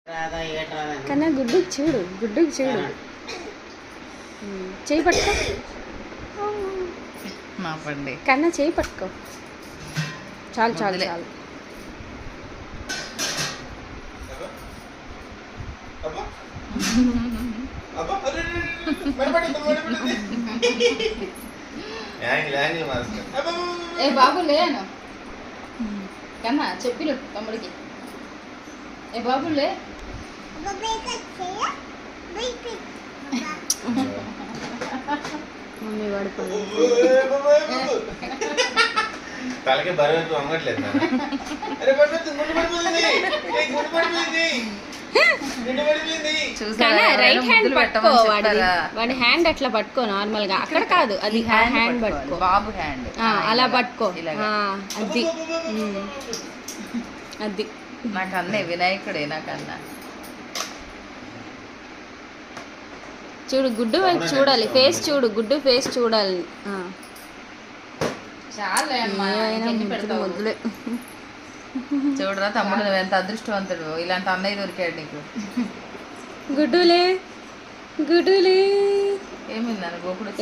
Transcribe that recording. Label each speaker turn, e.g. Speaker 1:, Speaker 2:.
Speaker 1: కన్నా గుడ్డుకు చూడు, గుడ్డుకు చూడు. చేయి పట్టుకో కన్నా, చేయి పట్టుకో. చాలు చాలు చాలు.
Speaker 2: ఏ బాబు లేను కన్నా చెప్పిలు తమ్ముడికి. ఏ బాబు లే.
Speaker 1: మమ్మీ పడుకోండి.
Speaker 3: తలకి బరువు అమ్మట్లేదు.
Speaker 1: రైట్ హ్యాండ్ పట్టుకో, వాడి హ్యాండ్ అట్లా పట్టుకో నార్మల్ గా. అక్కడ కాదు, అది హ్యాండ్ పట్టుకో,
Speaker 2: బాబు హ్యాండ్
Speaker 1: అలా పట్టుకో. అది అది
Speaker 2: నాకు అన్నే వినాయకుడే. నాకన్నా
Speaker 1: చూడు, గుడ్డు వైపు చూడాలి, ఫేస్ చూడు, గుడ్డు ఫేస్ చూడాలి.
Speaker 2: చాలా
Speaker 1: ముద్దులే.
Speaker 2: చూడరా తమ్ముడు, నువ్వు ఎంత అదృష్టవంతుడు, ఇలాంటి అన్నయ్య దొరికాడు నీకు.
Speaker 1: గుడ్డులే గుడ్డులే
Speaker 2: ఏమిందని గోకుడు.